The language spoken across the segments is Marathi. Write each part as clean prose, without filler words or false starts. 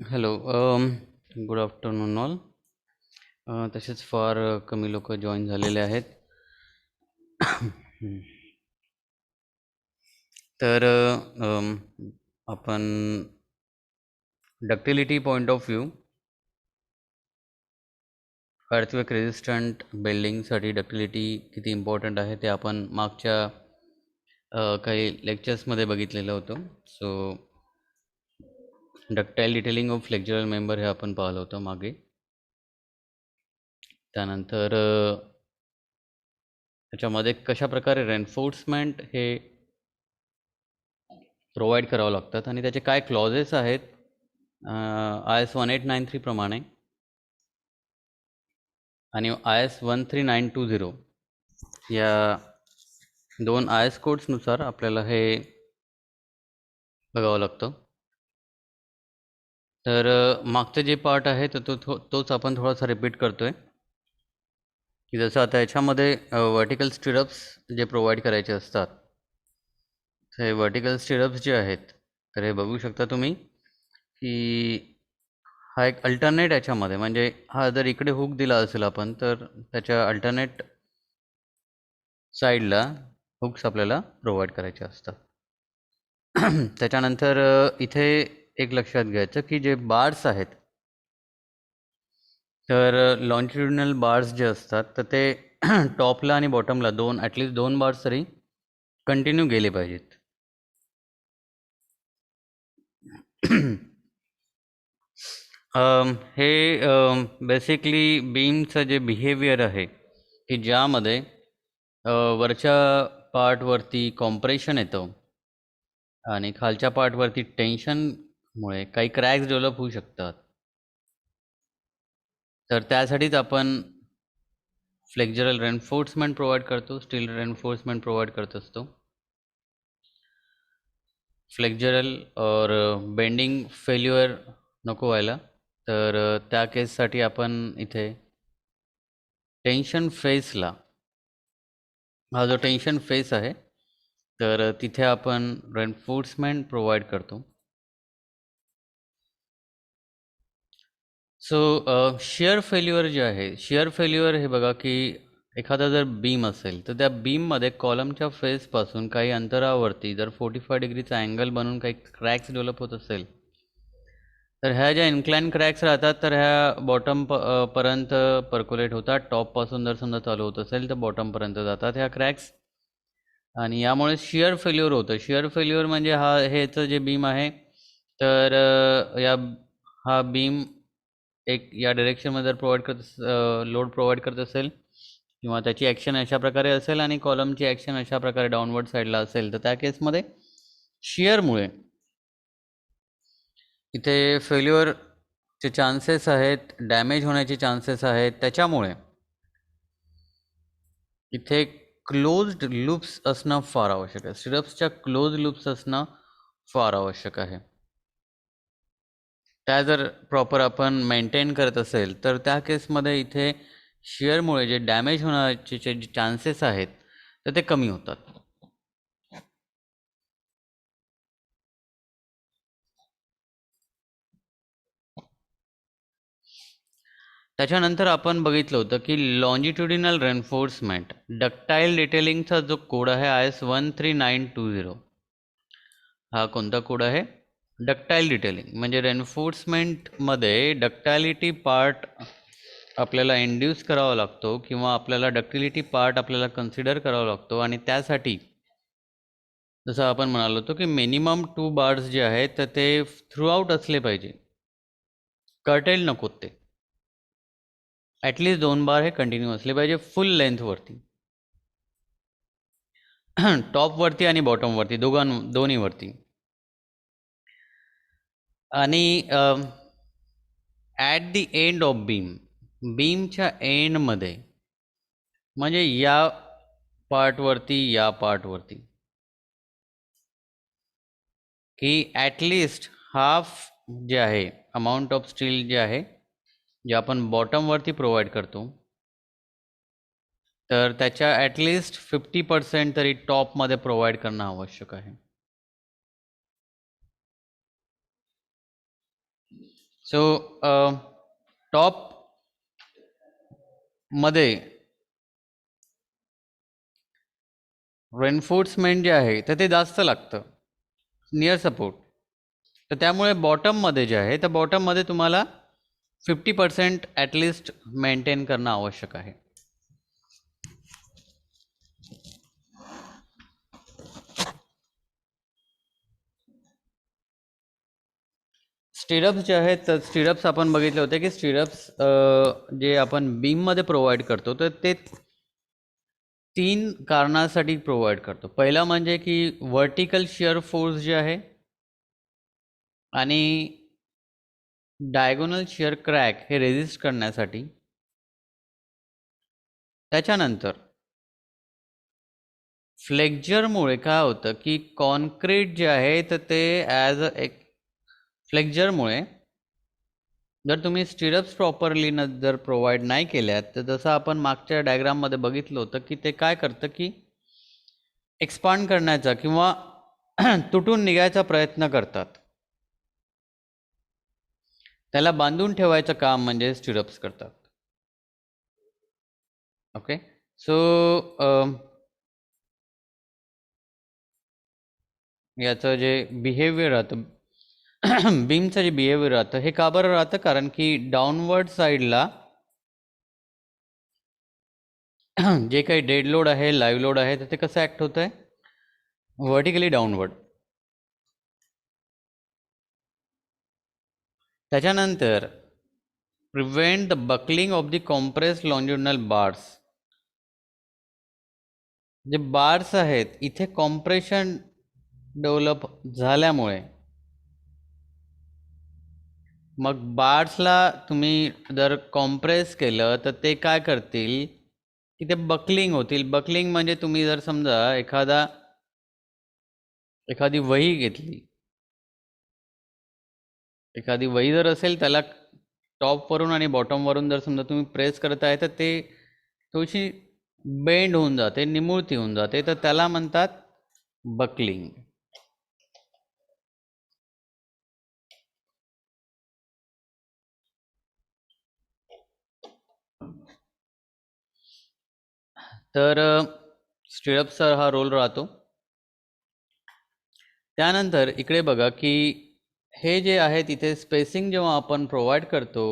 हॅलो. Good afternoon all. तसेच फार कमी लोक जॉईन झालेले आहेत. हम्म. तर आपण ductility point of view earthquake resistant बिल्डिंगसाठी डक्टिलिटी किती इम्पॉर्टंट आहे ते आपण मागच्या काही लेक्चर्समध्ये बघितलेलं होतं. So ductile detailing of flexural member हे आपण पाहिलं होतं मागे. त्यानंतर त्याच्यामध्ये कशा प्रकारे रेन्फोर्समेंट हे प्रोव्हाइड करावं लागतात आणि त्याचे काय क्लॉजेस आहेत IS 1893 प्रमाणे आणि IS 13920 या दोन IS कोड्सनुसार आपल्याला हे बघावं लागतं. तर मागचं जे पार्ट आहे तर तोच आपण थोडासा रिपीट करतोय की जसं आता याच्यामध्ये वर्टिकल स्टिरप्स जे प्रोव्हाइड करायचे असतात, हे वर्टिकल स्टिरप्स जे आहेत तर हे बघू शकता तुम्ही की हा एक अल्टरनेट याच्यामध्ये, म्हणजे हा जर इकडे हुक दिला असेल आपण तर त्याच्या अल्टरनेट साईडला हुक्स आपल्याला प्रोव्हाइड करायचे असतात. त्याच्यानंतर इथे एक लक्षात घ्यायचं की जे बार्स आहेत तर लॉन्जिट्युडिनल बार्स जे असतात तर ते टॉपला आणि बॉटमला ॲटलिस्ट दोन बार्स तरी कंटिन्यू गेले पाहिजेत. हे बेसिकली बीमचं जे बिहेवियर आहे की ज्यामध्ये वरच्या पार्टवरती कॉम्प्रेशन येतं आणि खालच्या पार्टवरती टेन्शनमुळे काही क्रॅक्स डेव्हलप होऊ शकतात. तर त्यासाठीच आपण फ्लेक्झरल रेन्फोर्समेंट प्रोव्हाइड करतो, स्टील रेन्फोर्समेंट प्रोव्हाइड करत असतो. फ्लेक्झरल और बेंडिंग फेल्युअर नको व्हायला, तर त्या केससाठी आपण इथे टेन्शन फेसला, हा जो टेन्शन फेस आहे तर तिथे आपण रेन्फोर्समेंट प्रोव्हाइड करतो. सो शिअर फेल्युअर जे आहे, शिअर फेल्युअर हे बघा की एखादा जर बीम असेल तर त्या बीममध्ये कॉलमच्या फेसपासून काही अंतरावरती जर 45 डिग्रीचा अँगल बनून काही क्रॅक्स डेव्हलप होत असेल तर ह्या ज्या इन्क्लाइन क्रॅक्स राहतात तर ह्या बॉटम पर्यंत पर्क्युलेट होतात. टॉपपासून जर समजा चालू होत असेल तर बॉटमपर्यंत जातात ह्या क्रॅक्स आणि यामुळे शिअर फेल्युअर होतं. शिअर फेल्युअर म्हणजे ह्याचं जे बीम आहे तर हा बीम एक या डायरेक्शनमध्ये जर लोड प्रोव्हाइड करत असेल किंवा त्याची ॲक्शन अशा प्रकारे असेल आणि कॉलमची ॲक्शन अशा प्रकारे डाऊनवर्ड साईडला असेल तर त्या केसमध्ये शिअरमुळे इथे फेल्युअरचे चान्सेस आहेत, डॅमेज होण्याचे चान्सेस आहेत. त्याच्यामुळे इथे क्लोज्ड लूप्स असणं फार आवश्यक आहे. स्टिरप्सच्या क्लोज लूप्स असणं फार आवश्यक आहे. त्या जर प्रॉपर आपण मेंटेन करत असेल तर त्या केसमध्ये इथे शिअरमुळे जे डॅमेज होण्याचे जे चान्सेस आहेत तर ते कमी होतात. त्याच्यानंतर आपण बघितलं होतं की लॉन्जिट्युडिनल रेन्फोर्समेंट डक्टाईल डिटेलिंगचा जो कोड आहे IS 13920, हा कोणता कोड आहे? Ductile detailing. म्हणजे रेन्फोर्समेंटमध्ये डक्टालिटी पार्ट आपल्याला इंड्यूस करावा लागतो किंवा आपल्याला डक्टिलिटी पार्ट आपल्याला कन्सिडर करावा लागतो आणि त्यासाठी जसं आपण म्हणालो होतो की मिनिमम 2 बार्स जे आहेत तर ते थ्रूआउट असले पाहिजे, कर्टेल नकोत ते. ॲटलिस्ट 2 बार हे कंटिन्यू असले पाहिजे फुल लेंथवरती. टॉपवरती आणि बॉटमवरती दोन्हीवरती. आणि ॲट दी एंड ऑफ बीमच्या एंडमध्ये, म्हणजे या पार्टवरती की ॲटलिस्ट हाफ जे आहे अमाऊंट ऑफ स्टील जे आहे जे आपण बॉटमवरती प्रोव्हाइड करतो तर त्याच्या ॲटलिस्ट 50% तरी टॉपमध्ये प्रोव्हाइड करणं आवश्यक आहे. सो टॉपमध्ये रेन्फोर्समेंट जे आहे तर ते जास्त लागतं नियर सपोर्ट. तर त्यामुळे बॉटममध्ये जे आहे तर बॉटममध्ये तुम्हाला 50% ॲटलिस्ट मेंटेन करणं आवश्यक आहे. स्टिरप्स जे आहेत तर स्टिरप्स आपण बघितले होते की स्टिरप्स जे आपण बीममध्ये प्रोव्हाइड करतो तर ते 3 कारणासाठी प्रोव्हाइड करतो. पहिला म्हणजे की व्हर्टिकल शिअर फोर्स जे आहे आणि डायगोनल शिअर क्रॅक हे रेजिस्ट करण्यासाठी. त्याच्यानंतर फ्लेक्चरमुळे काय होतं की कॉन्क्रीट जे आहे तर ते ॲज अ एक फ्लेक्चरमुळे जर तुम्ही स्टिरप्स प्रॉपरली जर प्रोव्हाइड नाही केल्यात तर जसं आपण मागच्या डायग्राममध्ये बघितलं होतं की ते काय करतं की एक्सपांड करण्याचा किंवा तुटून निघायचा प्रयत्न करतात. त्याला बांधून ठेवायचं काम म्हणजे स्टिरप्स करतात. ओके, सो याचं जे बिहेवियर राहतं बीमचं जे बिहेवियर राहतं हे का बरं राहतं, कारण की डाऊनवर्ड साईडला जे काही डेड लोड आहे, लाईव्ह लोड आहे, तर ते कसं ॲक्ट होतं आहे व्हर्टिकली डाऊनवर्ड. त्याच्यानंतर prevent the buckling of the compress longitudinal bars. जे बार्स आहेत इथे कॉम्प्रेशन डेव्हलप झाल्यामुळे मग बार्सला तुम्ही जर कॉम्प्रेस केलं तर ते काय करतील की ते बकलिंग होतील. बकलिंग म्हणजे तुम्ही जर समजा एखादी वही घेतली, एखादी वही जर असेल त्याला टॉपवरून आणि बॉटमवरून जर समजा तुम्ही प्रेस करत आहे तर ते थोडीशी बेंड होऊन जाते, निमुळती होऊन जाते, तर त्याला म्हणतात बकलिंग. तर स्टिरप्सचा हा रोल राहतो. त्यानंतर इकडे बघा की हे जे आहे तिथे स्पेसिंग जेव्हा आपण प्रोव्हाइड करतो,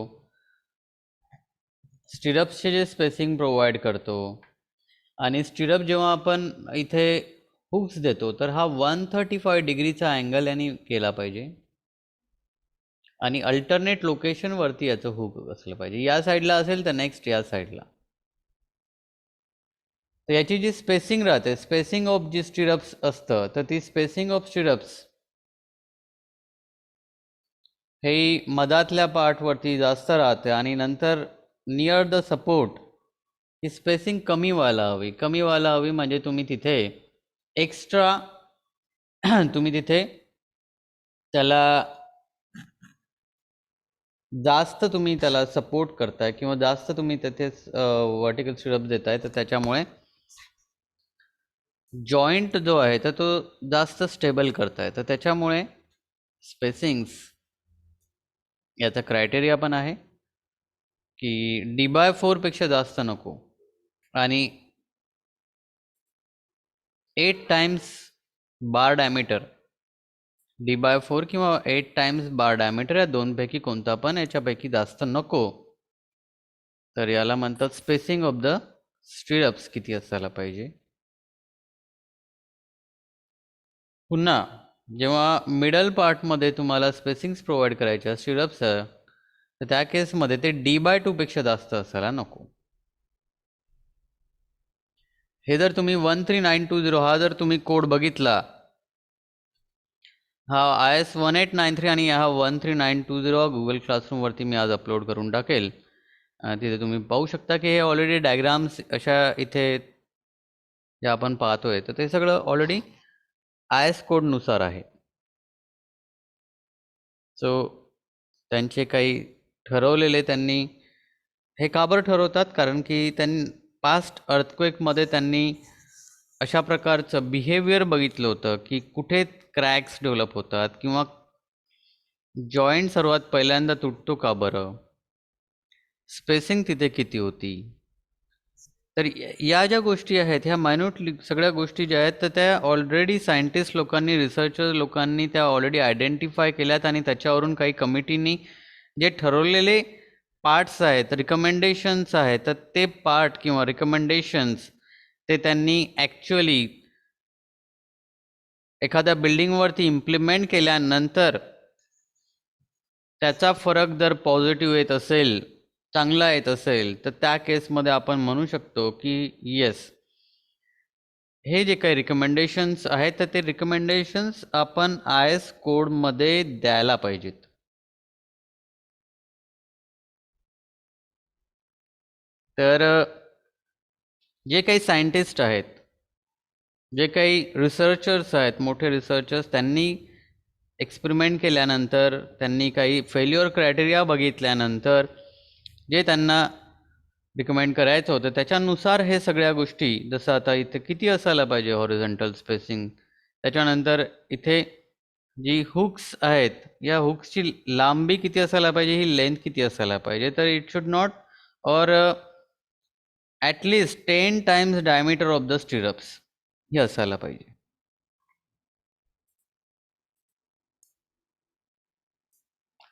स्टिरप्सचे जे स्पेसिंग प्रोव्हाइड करतो आणि स्टिरप जेव्हा आपण इथे हुक्स देतो तर हा 135 डिग्रीचा अँगल यांनी केला पाहिजे आणि अल्टरनेट लोकेशनवरती याचं हुक असलं पाहिजे. या साईडला असेल तर नेक्स्ट या साईडला. तर याची जी स्पेसिंग राहते, स्पेसिंग ऑफ जी स्टिरप्स असतं, तर ती स्पेसिंग ऑफ स्टिरप्स हे मधातल्या पार्टवरती जास्त राहते आणि नंतर near the support he spacing कमी व्हायला हवी म्हणजे तुम्ही तिथे एक्स्ट्रा तुम्ही तिथे त्याला जास्त तुम्ही त्याला सपोर्ट करताय किंवा जास्त तुम्ही तिथे व्हर्टिकल स्टिरप्स देताय, तर त्याच्यामुळे जॉईंट जो आहे तर तो जास्त स्टेबल करताय. तर त्याच्यामुळे स्पेसिंग्स याचा क्रायटेरिया पण आहे की D/4 पेक्षा जास्त नको आणि 8 टाइम्स बार डायमीटर, D/4 किंवा 8 टाइम्स बार डायमीटर या दोनपैकी कोणता पण याच्यापैकी जास्त नको. तर याला म्हणतात स्पेसिंग ऑफ द स्टिरप्स किती असायला पाहिजे. पुन्हा जेव्हा मिडल पार्टमध्ये तुम्हाला स्पेसिंग्स प्रोव्हाइड करायच्या स्टिरप्स तर त्या केसमध्ये ते D/2 पेक्षा जास्त असायला नको. हे जर तुम्ही 13920 हा जर तुम्ही कोड बघितला, हा IS 1893 आणि हा 13920 गुगल क्लासरूमवरती मी आज अपलोड करून टाकेल. तिथे तुम्ही पाहू शकता की हे ऑलरेडी डायग्राम्स अशा इथे जे आपण पाहतोय तर ते सगळं ऑलरेडी IS कोडनुसार आहे. सो त्यांचे काही ठरवलेले त्यांनी हे का बरं ठरवतात, कारण की त्यांनी पास्ट अर्थक्वेकमध्ये त्यांनी अशा प्रकारचं बिहेवियर बघितलं होतं की कुठे क्रॅक्स डेव्हलप होतात किंवा जॉईंट सर्वात पहिल्यांदा तुटतो का बरं, स्पेसिंग तिथे किती होती, तर या ज्या गोष्टी आहेत ह्या मायन्यूट सगळ्या गोष्टी ज्या आहेत तर त्या ऑलरेडी सायंटिस्ट लोकांनी रिसर्चर लोकांनी त्या ऑलरेडी आयडेंटिफाय केल्यात आणि त्याच्यावरून काही कमिटीनी जे ठरवलेले पार्ट्स आहेत रिकमेंडेशन्स आहेत तर ते पार्ट किंवा रिकमेंडेशन्स ते त्यांनी ॲक्च्युअली एखाद्या बिल्डिंगवरती इम्प्लिमेंट केल्यानंतर त्याचा फरक जर पॉझिटिव्ह येत असेल चांगला येत असेल तर त्या केसमध्ये आपण म्हणू शकतो की येस हे जे काही रिकमेंडेशन्स आहेत तर ते रिकमेंडेशन्स आपण IS कोडमध्ये द्यायला पाहिजेत. तर जे काही सायंटिस्ट आहेत जे काही रिसर्चर्स आहेत मोठे रिसर्चर्स त्यांनी एक्सपेरिमेंट केल्यानंतर त्यांनी काही फेल्युअर क्रायटेरिया बघितल्यानंतर जे त्यांना रिकमेंड करायचं होतं त्याच्यानुसार हे सगळ्या गोष्टी जसं आता इथे किती असायला पाहिजे हॉरिझॉन्टल स्पेसिंग त्याच्यानंतर इथे जी हुक्स आहेत या हुक्सची लांबी किती असायला पाहिजे ही लेंथ किती असायला पाहिजे तर इट शुड नॉट और at least 10 times diameter of the stirrups हे असायला पाहिजे.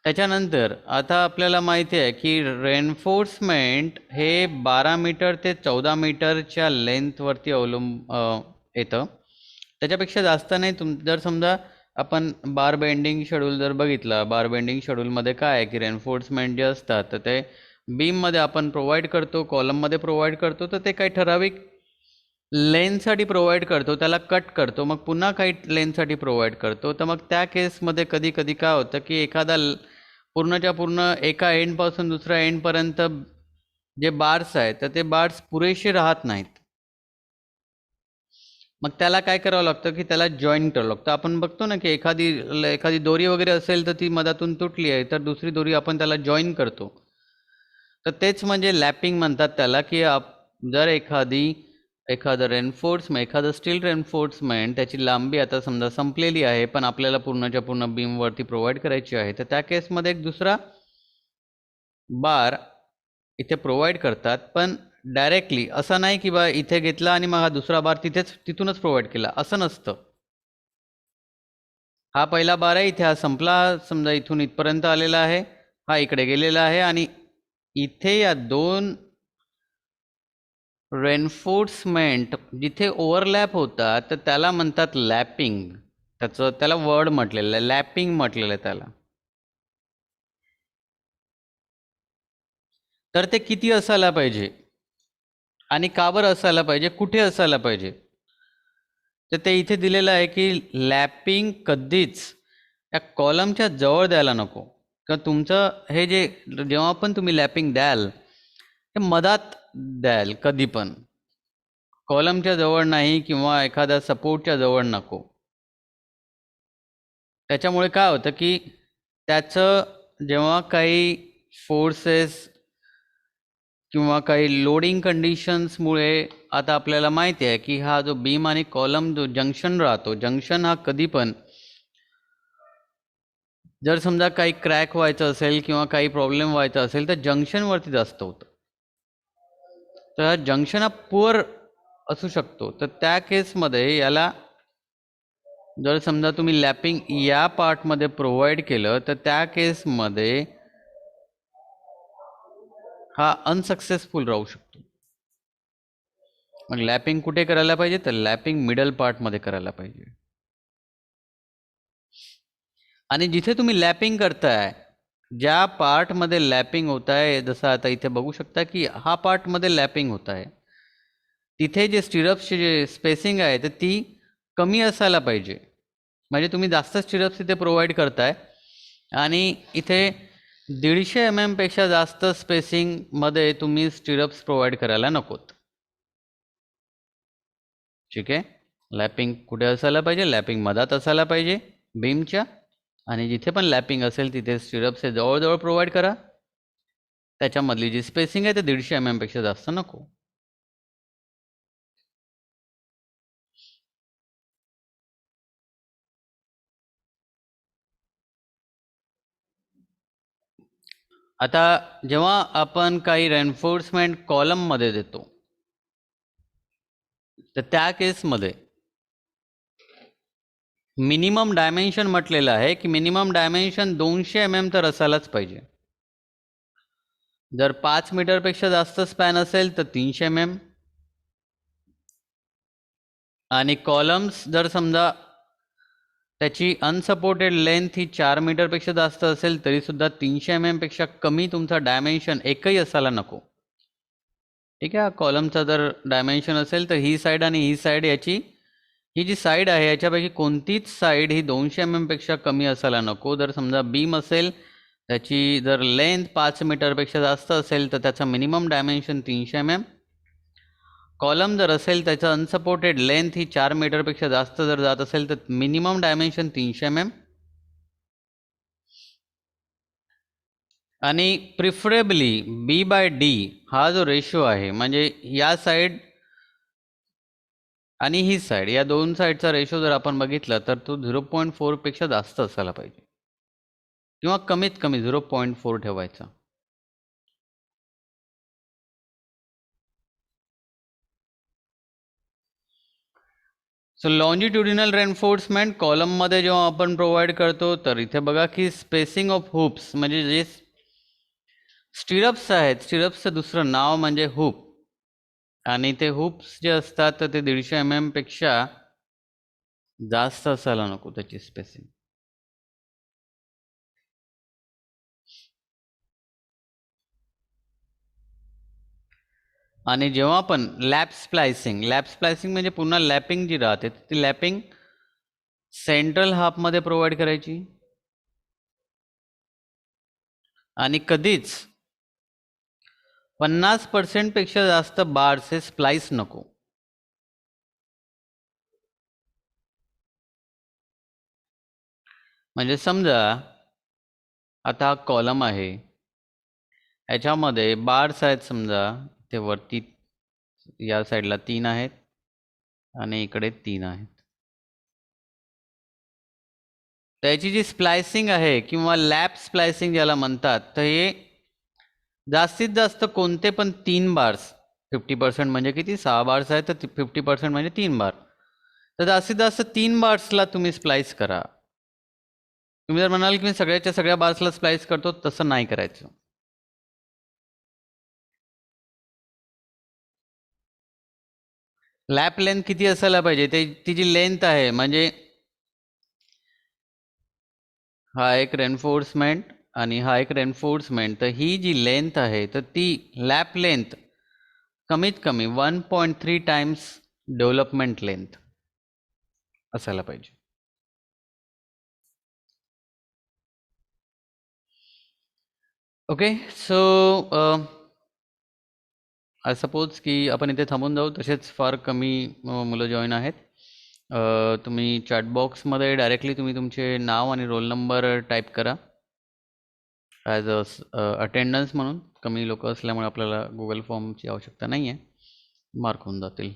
त्याच्यानंतर आता आपल्याला माहिती आहे की रेन्फोर्समेंट हे 12 मीटर ते 14 मीटरच्या लेंथवरती येतं. त्याच्यापेक्षा जास्त नाही. जर समजा आपण बार बेंडिंग शेड्यूल जर बघितला बार बेंडिंग शेड्यूलमध्ये काय आहे की रेन्फोर्समेंट जे असतात तर ते बीममध्ये आपण प्रोव्हाइड करतो कॉलममध्ये प्रोव्हाइड करतो तर ते काही ठराविक लेन्थसाठी प्रोव्हाइड करतो त्याला कट करतो मग पुन्हा काही लेन्थसाठी प्रोव्हाइड करतो तर मग त्या केसमध्ये कधी कधी काय होतं की एखादा पूर्णच्या पूर्ण एका एंडपासून दुसऱ्या एंडपर्यंत जे बार्स आहेत तर ते बार्स पुरेसे राहत नाहीत. मग त्याला काय करावं लागतं की त्याला जॉईन करावं लागतं. आपण बघतो ना की एखादी दोरी वगैरे असेल तर ती मधातून तुटली आहे तर दुसरी दोरी आपण त्याला जॉईन करतो तर तेच म्हणजे लॅपिंग म्हणतात त्याला की जर एखादं रेन्फोर्समेंट एखादं स्टील रेन्फोर्समेंट त्याची लांबी आता समजा संपलेली आहे पण आपल्याला पूर्णच्या पूर्ण बीमवरती प्रोव्हाइड करायची आहे तर त्या केसमध्ये एक दुसरा बार इथे प्रोव्हाइड करतात पण डायरेक्टली असं नाही की बा इथे घेतला आणि मग हा दुसरा बार तिथूनच प्रोव्हाइड केला असं नसतं. हा पहिला बार आहे इथे हा संपला समजा इथून इथपर्यंत आलेला आहे हा इकडे गेलेला आहे आणि इथे या दोन रेन्फोर्समेंट जिथे ओव्हरलॅप होतात तर त्याला म्हणतात लॅपिंग. त्याला वर्ड म्हटलेलं आहे लॅपिंग म्हटलेलं आहे त्याला. तर ते किती असायला पाहिजे आणि का बरं असायला पाहिजे कुठे असायला पाहिजे तर ते इथे दिलेलं आहे की लॅपिंग कधीच या कॉलमच्या जवळ द्यायला नको किंवा तुमचं हे जे जेव्हा पण तुम्ही लॅपिंग द्याल ते मधात द्याल कधी पण कॉलमच्या जवळ नाही किंवा एखाद्या सपोर्टच्या जवळ नको. त्याच्यामुळे काय होतं की त्याचं जेव्हा काही फोर्सेस किंवा काही लोडिंग कंडिशन्समुळे आता आपल्याला माहिती आहे की हा जो बीम आणि कॉलम जो जंक्शन राहतो जंक्शन हा कधी पण जर समजा काही क्रॅक व्हायचं असेल किंवा काही प्रॉब्लेम व्हायचा असेल तर जंक्शनवरती जास्त होतं. तर जंक्शन हा पुअर असू शकतो तर त्या केसमध्ये याला जर समजा तुम्ही लॅपिंग या पार्टमध्ये प्रोव्हाइड केलं तर त्या केसमध्ये हा अनसक्सेसफुल राहू शकतो. मग लॅपिंग कुठे करायला पाहिजे तर लॅपिंग मिडल पार्टमध्ये करायला पाहिजे. आणि जिथे तुम्ही लॅपिंग करताय ज्या पार्टमध्ये लॅपिंग होत आहे जसं आता इथे बघू शकता की हा पार्टमध्ये लॅपिंग होत आहे तिथे जे स्टिरप्सची जे स्पेसिंग आहे तर ती कमी असायला पाहिजे. म्हणजे तुम्ही जास्त स्टिरप्स इथे प्रोव्हाइड करताय आणि इथे 150 mm पेक्षा जास्त स्पेसिंगमध्ये तुम्ही स्टिरप्स प्रोव्हाइड करायला नकोत. ठीक आहे. लॅपिंग कुठे असायला पाहिजे लॅपिंग मधात असायला पाहिजे बीमच्या आणि जिथे पण लॅपिंग असेल तिथे स्टिरप्स हे जवळजवळ प्रोव्हाइड करा. त्याच्यामधली जी स्पेसिंग आहे ते 150 mm पेक्षा जास्त नको. आता जेव्हा आपण काही रेन्फोर्समेंट कॉलममध्ये देतो तर त्या केसमध्ये मिनिमम डायमेन्शन म्हटलेलं आहे की मिनिमम डायमेन्शन 200 mm तर असायलाच पाहिजे. जर 5 मीटरपेक्षा जास्त स्पॅन असेल तर 300 mm, आणि कॉलम्स जर समजा त्याची अनसपोर्टेड लेंथ ही 4 मीटरपेक्षा जास्त असेल तरीसुद्धा 300 mm पेक्षा कमी तुमचा डायमेन्शन एकही असायला नको. ठीक आहे. कॉलमचा जर डायमेन्शन असेल तर ही साईड आणि ही साईड, याची ही जी साईड आहे याच्यापैकी कोणतीच साईड ही 200 mm पेक्षा कमी असायला नको. जर समजा बीम असेल त्याची जर लेंथ 5 मीटरपेक्षा जास्त असेल तर त्याचा मिनिमम डायमेन्शन 300 mm. कॉलम जर असेल त्याचं अनसपोर्टेड लेंथ ही 4 मीटरपेक्षा जास्त जर जात असेल तर मिनिमम डायमेन्शन 300 mm. आणि प्रिफरेबली B/D हा जो रेशो आहे, म्हणजे या साईड आणि ही साईड, या दोन साईडचा रेशो जर आपण बघितला तर तो 0.4 पेक्षा जास्त असायला पाहिजे, किंवा कमीत कमी 0.4 ठेवायचा. सो लॉन्जिट्युडिनल रेन्फोर्समेंट कॉलममध्ये जेव्हा आपण प्रोव्हाइड करतो तर इथे बघा की स्पेसिंग ऑफ हुप्स, म्हणजे जे स्टिरप्स आहेत, स्टिरप्सचं दुसरं नाव म्हणजे हुप, आणि ते हुप्स जे असतात तर ते 150 mm पेक्षा जास्त असायला नको त्याची स्पेसिंग. आणि जेव्हा आपण लॅप स्प्लायसिंग म्हणजे पुन्हा लॅपिंग जी राहते ती लॅपिंग सेंट्रल हाफमध्ये प्रोव्हाइड करायची, आणि कधीच 50% पेक्षा जास्त बार्स हे स्प्लाइस नको. म्हणजे समजा आता हा कॉलम आहे, याच्यामध्ये बार्स आहेत, समजा ते वरती या साईडला 3 आहेत आणि इकडे 3 आहेत. त्याची जी स्प्लायसिंग आहे किंवा लॅप स्प्लायसिंग ज्याला म्हणतात, तर हे जास्तीत जास्त कोणते पण 3 बार्स, 50% म्हणजे किती, 6 बार्स आहेत तर 50% म्हणजे 3 बार, तर जास्तीत जास्त 3 बार्सला तुम्ही स्प्लाइस करा. तुम्ही जर म्हणाल की मी सगळ्याच्या सगळ्या बार्सला स्प्लाइस करतो, तसं नाही करायचं. लॅप लेंथ किती असायला पाहिजे, ती जी लेंथ आहे, म्हणजे हा एक रेन्फोर्समेंट आणि हा एक रेन्फोर्समेंट, तर ही जी लेंथ आहे तर ती लॅप लेंथ कमीत कमी 1.3 टाइम्स डेव्हलपमेंट लेंथ असायला पाहिजे. ओके. सो आय सपोज की आपण इथे थांबून जाऊ, तसेच फार कमी मुलं जॉईन आहेत. तुम्ही चॅटबॉक्समध्ये डायरेक्टली तुम्ही तुमचे नाव आणि रोल नंबर टाईप करा ॲज अटेंडन्स म्हणून. कमी लोक असल्यामुळे आपल्याला गुगल फॉर्मची आवश्यकता नाही आहे, मार्क होऊन जातील.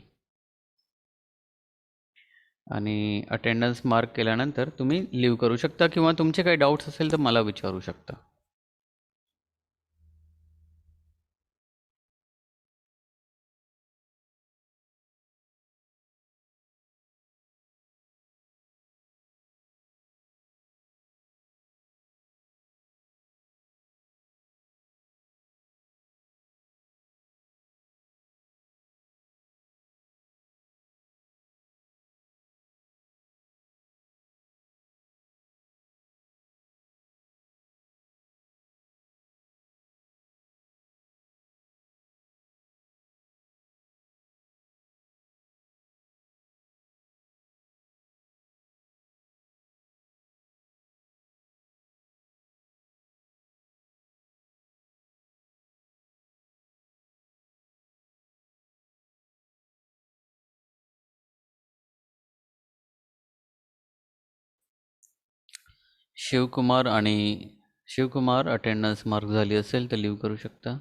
आणि अटेंडन्स मार्क केल्यानंतर तुम्ही लिव्ह करू शकता, किंवा तुमचे काही डाऊट्स असेल तर मला विचारू शकता. शिवकुमार अटेंडन्स मार्क झाली असेल तर लिव्ह करू शकता.